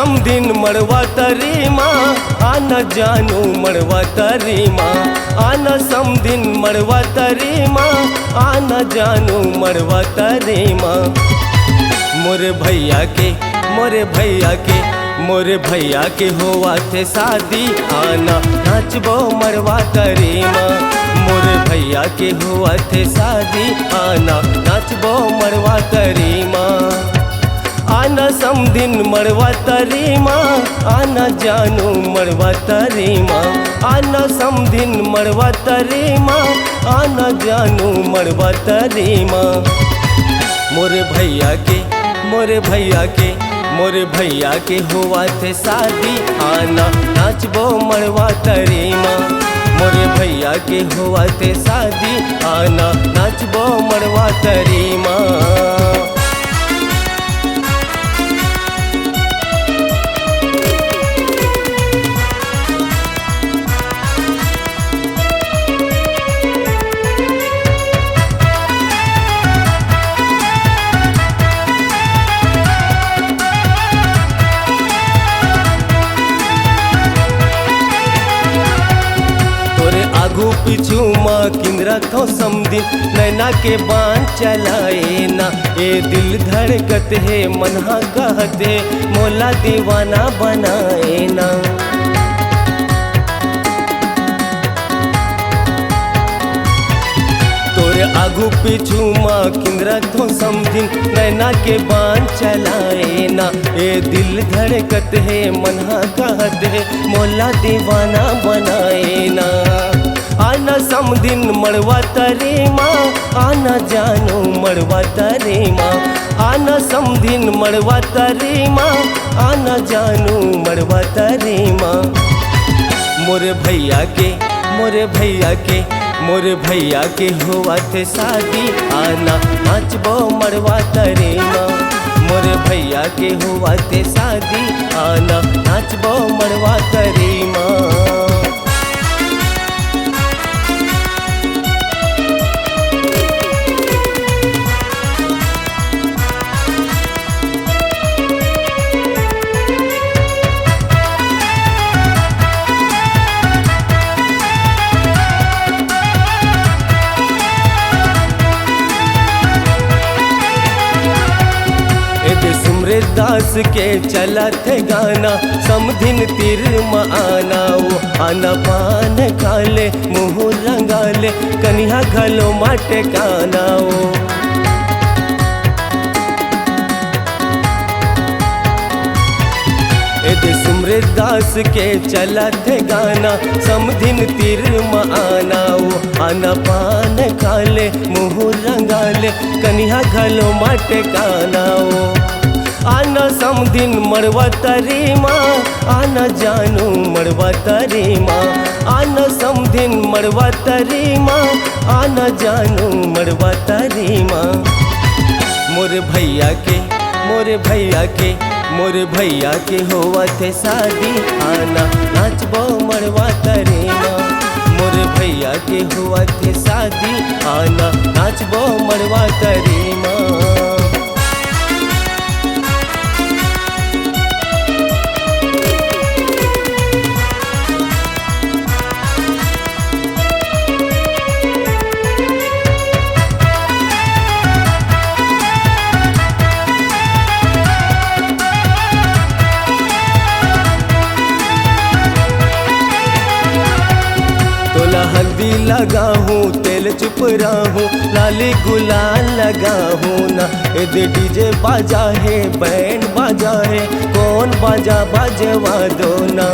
समधिन मड़वा तरी माँ आना जानू मड़वा तरी माँ आना समधिन मड़वा तरी माँ आना जानू मड़वा तरी माँ। मोरे भैया के मोरे भैया के मोरे भैया के होवा थे शादी आना नाचबो मड़वा तरी माँ। मोरे भैया के हुआ थे शादी आना नाचबो मड़वा तरी माँ। आना समधिन मड़वा तरी माँ आना जानू मड़वा तरी माँ आना समधिन मड़वा तरी माँ आना जानू मड़वा तरी माँ। मोरे भैया के मोरे भैया के मोरे भैया के हुआ थे शादी आना नाचबो मड़वा तरी माँ। मोरे भैया के हुआ थे शादी आना नाचबो मड़वा तरी माँ। आगू पीछू माँ किंद्रा थो समधिन नैना के बाण चलाए ना ए दिल धड़कत है मनहा कहते मोला दीवाना बनाए ना। तोरे आगू पीछू माँ किंद्रा थो समधिन नैना के बाण चलाए ना ए दिल धड़कत है मनहा कहते मोला दीवाना बनाए ना। आना समधिन मड़वा तरी माँ आना जानू मड़वा तरी माँ आना समधिन मड़वा तरी माँ आना जानू मड़वा तरी माँ। मोरे भैया के मोरे भैया के मोरे भैया के हुआ थे शादी आना नाचबो मड़वा तरी माँ। मोरे भैया के हुआ थे शादी आना नाचबो मड़वा तरी माँ। दास के चला थे गाना समधिन तिर माँ आना वो आना पान खाले मुँह रंगाले कन्या घलो माटे काना वो। सुमृत दास के चला थे गाना समधिन तिर माँ आना वो आना पान खाले मुँह रंगाले कन्या घलो माटे काना वो। आना समधिन मड़वा तरी माँ आना जानू मड़वा तरी माँ आना समधिन मड़वा तरी माँ आना जानू मड़वा तरी माँ। मोरे भैया के मोरे भैया के मोरे भैया के हुआ थे शादी आना नाचबो मड़वा तरी माँ। मोरे भैया के हुआ थे शादी आना नाचबो मड़वा तरी माँ। हल्दी लगा हूँ तेल चुप रहूँ लाली गुलाल लगा हूँ ना ए डीजे बाजा है बैंड बाजा है कौन बाजा बजवा दो ना।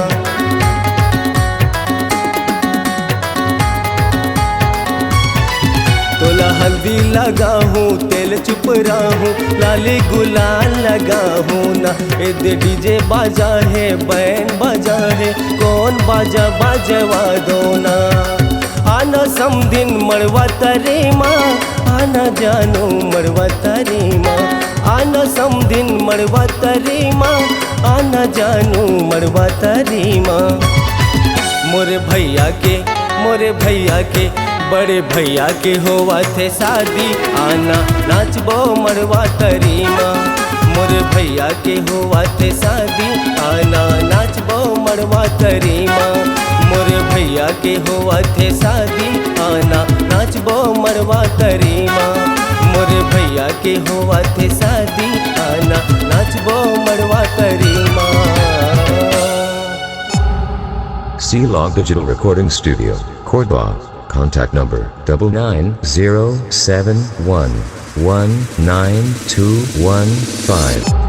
तोला हल्दी लगा हूँ तेल चुप रहूँ लाली गुलाल लगा हूँ ना ए डीजे बाजा है बैंड बाजा है कौन बाजा बजवा दो ना। आना समधिन मड़वा तरी माँ आना जानू मड़वा तरी माँ आना समधिन मड़वा तरी माँ आना जानू मड़वा तरी माँ। मोरे भैया के मोरे भैया के बड़े भैया के होवा थे शादी आना नाचबो मड़वा तरी माँ। मोरे भैया के होवा थे शादी आना नाचबो मड़वा तरी माँ। मोरे भैया के हुआ थे शादी, आना नाचबो मड़वा तरी माँ। मोरे भैया के हुआ थे शादी, आना नाचबो मड़वा तरी माँ। C-Log Digital Recording Studio, Cordoba. Contact number 9907119215.